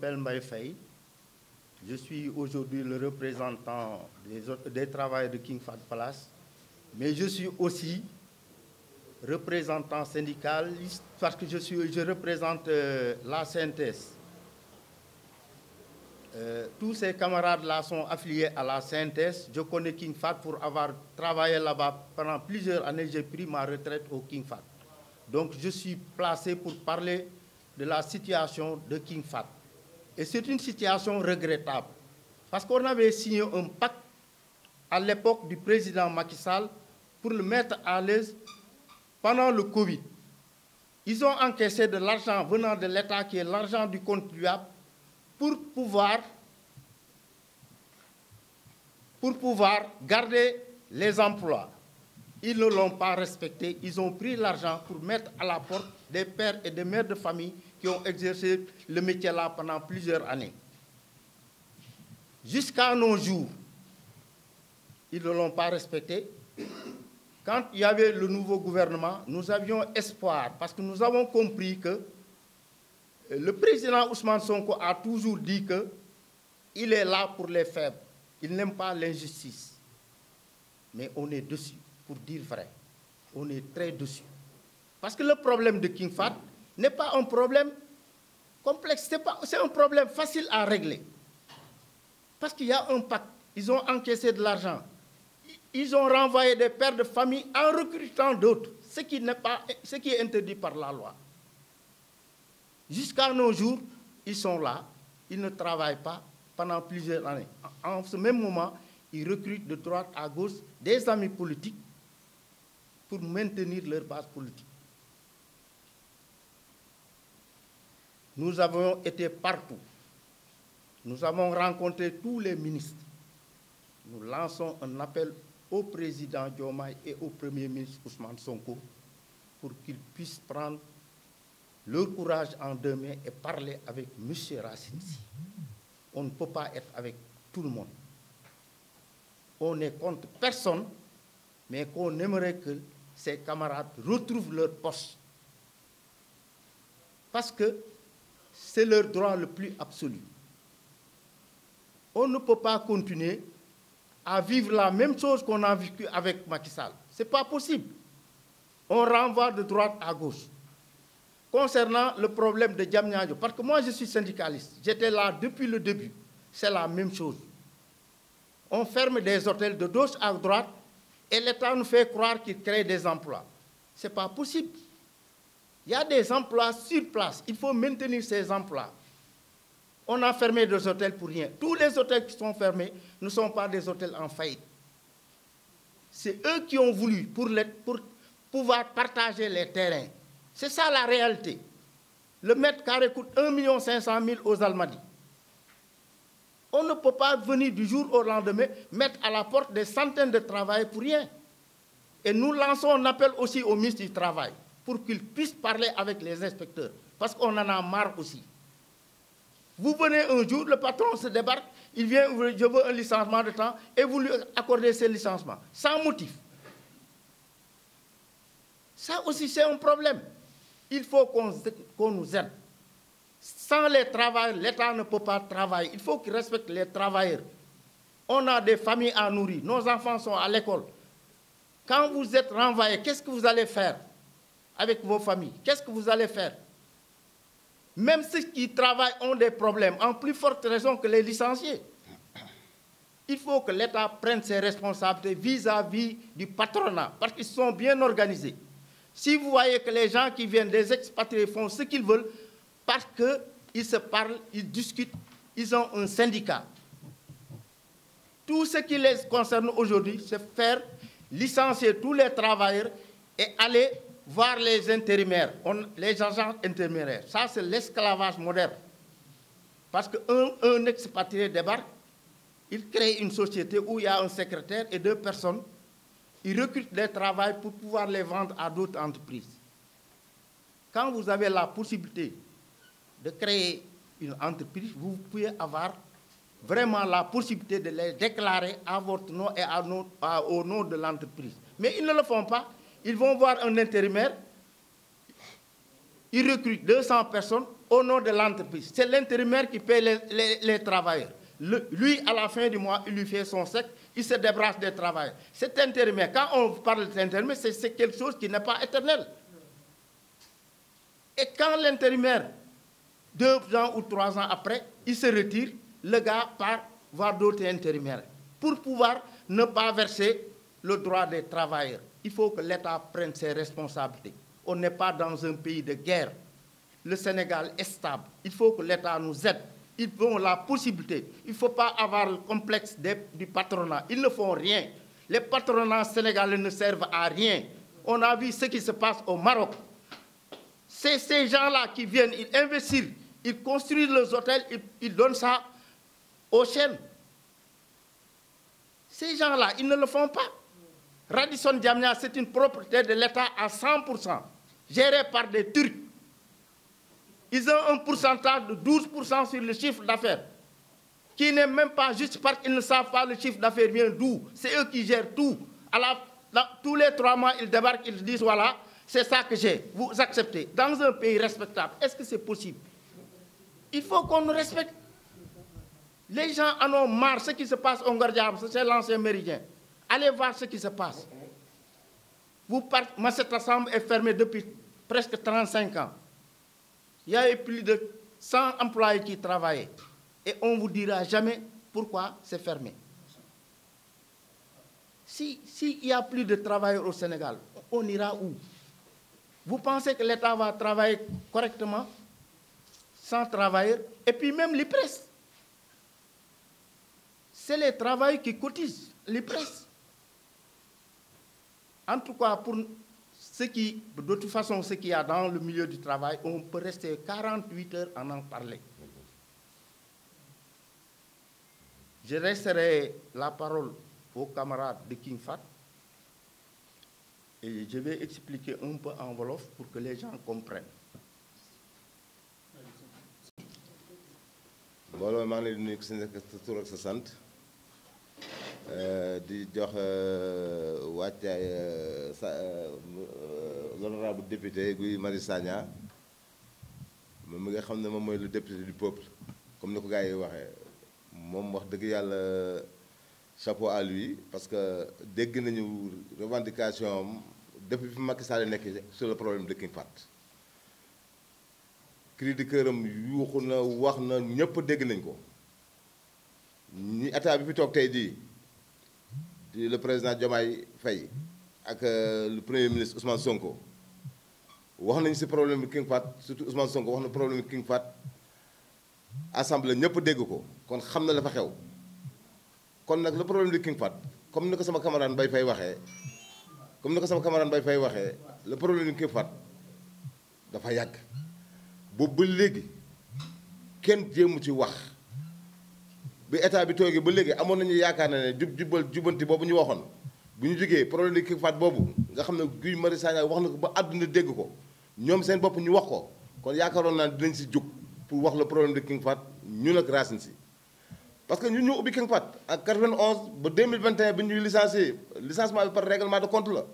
m'appelle Mbaye Faye. Je suis aujourd'hui le représentant des travailleurs de King Fahd Palace, mais je suis aussi représentant syndicaliste parce que je représente la CNTS. Tous ces camarades-là sont affiliés à la CNTS. Je connais King Fahd pour avoir travaillé là-bas pendant plusieurs années. J'ai pris ma retraite au King Fahd. Donc je suis placé pour parler de la situation de King Fahd. Et c'est une situation regrettable. Parce qu'on avait signé un pacte à l'époque du président Macky Sall pour le mettre à l'aise pendant le Covid. Ils ont encaissé de l'argent venant de l'État, qui est l'argent du contribuable, pour pouvoir garder les emplois. Ils ne l'ont pas respecté. Ils ont pris l'argent pour mettre à la porte des pères et des mères de famille qui ont exercé le métier-là pendant plusieurs années. Jusqu'à nos jours, ils ne l'ont pas respecté. Quand il y avait le nouveau gouvernement, nous avions espoir, parce que nous avons compris que le président Ousmane Sonko a toujours dit qu'il est là pour les faibles. Il n'aime pas l'injustice. Mais on est dessus, pour dire vrai. On est très dessus. Parce que le problème de King Fahd n'est pas un problème complexe, c'est un problème facile à régler. Parce qu'il y a un pacte, ils ont encaissé de l'argent. Ils ont renvoyé des pères de famille en recrutant d'autres, ce qui est interdit par la loi. Jusqu'à nos jours, ils sont là, ils ne travaillent pas pendant plusieurs années. En ce même moment, ils recrutent de droite à gauche des amis politiques pour maintenir leur base politique. Nous avons été partout. Nous avons rencontré tous les ministres. Nous lançons un appel au président Diomaye et au premier ministre Ousmane Sonko pour qu'ils puissent prendre leur courage en deux mains et parler avec M. Racine Sy. On ne peut pas être avec tout le monde. On est contre personne, mais qu'on aimerait que ces camarades retrouvent leur poste. Parce que c'est leur droit le plus absolu. On ne peut pas continuer à vivre la même chose qu'on a vécu avec Macky Sall. Ce n'est pas possible. On renvoie de droite à gauche. Concernant le problème de Diamniadio, parce que moi je suis syndicaliste, j'étais là depuis le début, c'est la même chose. On ferme des hôtels de gauche à droite et l'État nous fait croire qu'il crée des emplois. Ce n'est pas possible. Il y a des emplois sur place, il faut maintenir ces emplois. On a fermé des hôtels pour rien. Tous les hôtels qui sont fermés ne sont pas des hôtels en faillite. C'est eux qui ont voulu pour pouvoir partager les terrains. C'est ça la réalité. Le mètre carré coûte 1 500 000 aux Almadies. On ne peut pas venir du jour au lendemain mettre à la porte des centaines de travailleurs pour rien. Et nous lançons un appel aussi au ministre du Travail pour qu'il puisse parler avec les inspecteurs. Parce qu'on en a marre aussi. Vous venez un jour, le patron se débarque, il vient, je veux un licenciement de temps, et vous lui accordez ce licenciement, sans motif. Ça aussi, c'est un problème. Il faut qu'on nous aide. Sans les travailleurs, l'État ne peut pas travailler. Il faut qu'il respecte les travailleurs. On a des familles à nourrir, nos enfants sont à l'école. Quand vous êtes renvoyés, qu'est-ce que vous allez faire avec vos familles? Qu'est-ce que vous allez faire? Même ceux qui travaillent ont des problèmes, en plus forte raison que les licenciés. Il faut que l'État prenne ses responsabilités vis-à-vis du patronat, parce qu'ils sont bien organisés. Si vous voyez que les gens qui viennent des expatriés font ce qu'ils veulent, parce qu'ils se parlent, ils discutent, ils ont un syndicat. Tout ce qui les concerne aujourd'hui, c'est faire licencier tous les travailleurs et aller voir les intérimaires, les agents intérimaires. Ça, c'est l'esclavage moderne. Parce qu'un expatrié débarque, il crée une société où il y a un secrétaire et 2 personnes. Il recrute des travailleurs pour pouvoir les vendre à d'autres entreprises. Quand vous avez la possibilité de créer une entreprise, vous pouvez avoir vraiment la possibilité de les déclarer à votre nom et au nom de l'entreprise. Mais ils ne le font pas. Ils vont voir un intérimaire, ils recrutent 200 personnes au nom de l'entreprise. C'est l'intérimaire qui paie les travailleurs. Lui, à la fin du mois, il lui fait son chèque, il se débarrasse des travailleurs. Cet intérimaire, quand on parle d'intérimaire, c'est quelque chose qui n'est pas éternel. Et quand l'intérimaire, 2 ans ou 3 ans après, il se retire, le gars part voir d'autres intérimaires pour pouvoir ne pas verser le droit des travailleurs. Il faut que l'État prenne ses responsabilités. On n'est pas dans un pays de guerre. Le Sénégal est stable. Il faut que l'État nous aide. Ils ont la possibilité. Il ne faut pas avoir le complexe du patronat. Ils ne font rien. Les patronats sénégalais ne servent à rien. On a vu ce qui se passe au Maroc. C'est ces gens-là qui viennent, ils investissent, ils construisent les hôtels, ils donnent ça aux chaînes. Ces gens-là, ils ne le font pas. Radisson Diamnia, c'est une propriété de l'État à 100%, gérée par des Turcs. Ils ont un pourcentage de 12% sur le chiffre d'affaires, qui n'est même pas juste parce qu'ils ne savent pas le chiffre d'affaires vient d'où. C'est eux qui gèrent tout. Tous les 3 mois, ils débarquent, ils disent, voilà, c'est ça que j'ai. Vous acceptez. Dans un pays respectable, est-ce que c'est possible? Il faut qu'on nous respecte. Les gens en ont marre. Ce qui se passe au Ngardiam, c'est l'ancien méridien. Allez voir ce qui se passe. Cette assemblée est fermée depuis presque 35 ans. Il y a eu plus de 100 employés qui travaillaient. Et on ne vous dira jamais pourquoi c'est fermé. S'il n'y a plus de travailleurs au Sénégal, on ira où? Vous pensez que l'État va travailler correctement sans travailleurs? Et puis même l'IPRES. C'est les travailleurs qui cotisent, l'IPRES. En tout cas, pour de toute façon, ce qu'il y a dans le milieu du travail, on peut rester 48 heures à en parler. Je laisserai la parole aux camarades de King Fahd et je vais expliquer un peu en wolof pour que les gens comprennent. mbooloo maa ngi leen di nuyu sa tur ak sa sant di jox wàccaay l'honorable député Guy Marius Sagna moom mi nga xam ne moom mooy le député du peuple comme ni ko gars yi waxee moom wax dëgg yàlla chapeau à lui parce que dégg nañu revendication am depuis fi Macky Sall nekk sur le problème de King Fahd cri de cœuram yuuxu na wax na ñëpp dégg nañ ko ñi état bi fi toog tey jii di le président Diomaye Faye ak le premier ministre Ousmane Sonko wax nañu ci problème bi King Fahd surtout Ousmane Sonko wax na problème bi King Fahd assemblée ñëpp dégg ko kon xam na la fa xew kon nag le problème de King Fahd comme ni ko sama camarade Mbaye Faye waxee le problème de King Fahd dafa yàgg boobu ba léegi kenn jéemu ci wax bi état bi toogee ba léegi amoon nañu yaakaar na ne jubanti boobu ñu waxoon bu ñu jógee problème de King Fahd boobu nga xam ne Guy Marius Sagna wax na ko ba àdduna dégg ko ñoom seen bopp ñu wax ko kon yaakaaroon naa dinañ si jóg pour wax le problème de King Fahd ñun ak racine si parce que ñun ñoo ubbi King Fahd en 91 ba 2021 bi ñuy licencié licenciement bi par règlement de compte la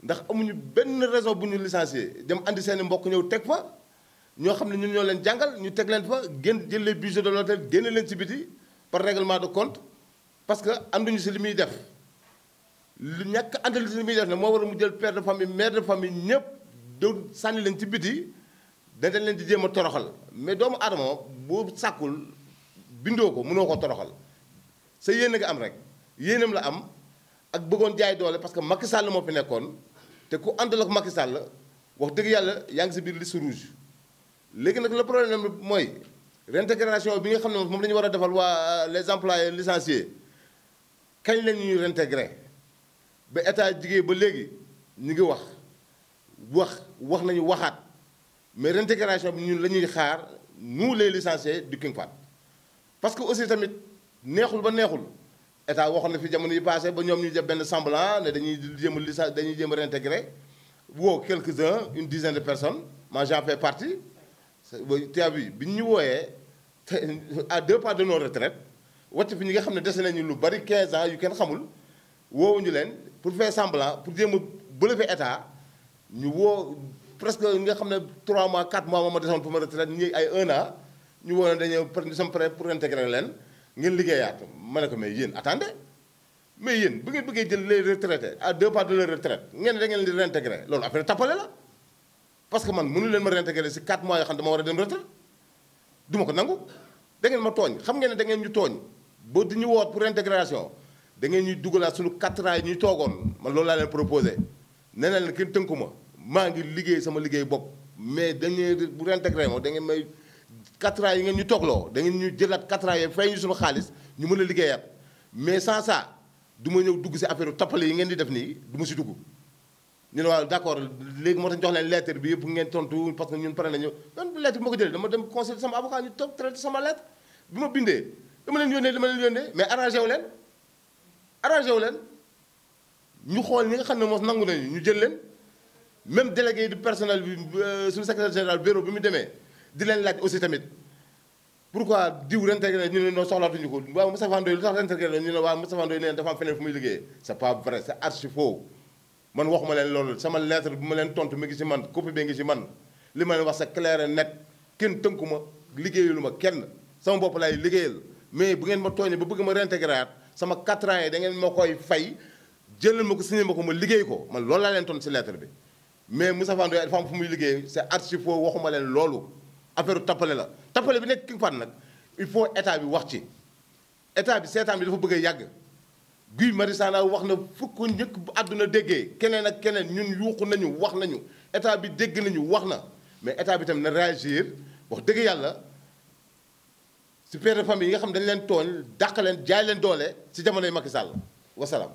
ndax amuñu benn raison bu ñu licencié dem andi seen mbokk ñëw teg fa ñoo xam ne ñun ñoo leen jàngal ñu teg leen fa jël les budgets de l'hôtel génne leen ci biti par règlement de compte parce que ànduñu si li muy def lu ñàkk àndal si li muy def ne moo war a mu jël père de famille mère de famille ñëpp do sànni leen ci biti dañ leen di jéem a toroxal mais doomu aadama boo sàkkul bindoo ko mënoo ko toroxal sa yéene nga am rek yéenam la am ak bëggoon jaay doole parce que Macky Sall moo fi nekkoon te ku àndal ak Macky Sall wax dëgg yàlla yaa ngi si biir liste rouge léegi nag le problème bi mooy réintégration bi nga xam ne moom la ñu war a defal waa les employés licenciés kañ la ñuy réintégrer ba état jigéen ba léegi ñu ngi wax nañu waxaat mais réintégration bi ñun la ñuy xaar nous les licenciés du King Fahd parce que aussi tamit neexul ba neexul état waxoon na fi jamono yi passé ba ñoom ñu def benn semblant ne dañuy jéem a réintégrer woo quelques-uns une dizaine de personnes moi j'en fais partie tia bi ñu wooyee à 2 pas de nos retraites wàcc fi ñi nga xam ne dese nañu lu bari 15 ans yu kenn xamul woowuñu leen pour faire semblant pour jéem a bëlëfe état ñu woo presque nga xam ne 3 mois 4 mois ma desoon pour ma retraite ñi ay 1 an ñu woon dañoo nous sommes prêts pour intégrer leen ngeen liggéeyaat ma ne ko mais yéen attendez mais yéen bu ngeen bëggee jël les retraités à 2 pas de leur retraite ngeen da ngeen di réintégrer loolu après tappale la parce que man mënu leen ma réintégrer si 4 mois yoo xam ne dama war a dem retraite du ma ko nangu da ngeen ma tooñ xam ngeen ne da ngeen ñu tooñ ba di ñu woot pour intégration da ngeen ñuy dugalaat suñu 4 ans yi ñuy toogoon man loolu laa leen proposé nee na leen kenn tënku ma maa ngi liggéey sama liggéey bopp mais dañuy bu réintégré ma da ngeen may 4 ans yi ngeen ñu toogloo da ngeen ñu jëlaat 4 ans yi fay ñu suñu xaalis ñu mën a liggéeyaat mais sans ça du ma ñëw dugg si affaire tappale yi ngeen di def nii du ma si dugg ñu ne waaw d' accord léegi moo tax jox leen lettre bi yëpp ngeen tontu parce que ñun pare nañu man lettre bi ma ko jëlee dama dem consulter sama avocat ñu toog traité sama lettre bi ma bindee dama leen yónnee mais arrangé wu leen ñu xool ñi nga xam ne moom nangu nañu ñu jël leen même délégué du personnel bi suñu secrétaire général bureau bi mu demee di leen laaj aussi tamit pourquoi diw réintégré ñu ne non soxlaatuñu ko waaw Moustapha Ndoye lu tax réintégré ñu ne waaw Moustapha Ndoye nee dafa am feneen fu muy liggéeyee c'est pas vrai c'est archi faux man waxuma leen loolu sama lettre bi ma leen tontu mi ngi ci man copie bi ngi ci man li ma leen wax c'est clair et net kenn tënku ma liggéeyalu ma kenn sama bopp laay liggéeyal mais bu ngeen ma tooñee ba bëgg ma réintégrer sama 4 ans yi da ngeen ma koy fay jëlal ma ko signé ma ko ma liggéey ko man loolu laa leen tontu ci lettre bi mais Moustapha Ndoye dafa am fu muy liggéey c'est archi faux waxuma leen loolu affaire tappale la tappale bi nekk King Fahd nag il faut état bi wax ci état bi seetaan bi dafa bëgg a yàgg Guy Marius Sagna wax na fukk njëkk bu àdduna déggee keneen ak keneen ñun yuuxu nañu wax nañu état bi dégg nañu wax na mais état bi tam na réagir wax dëgg yàlla si père de famille yi nga xam dañu leen tooñ dàq leen jaay leen doole si jamonoy Macky Sall wasalaam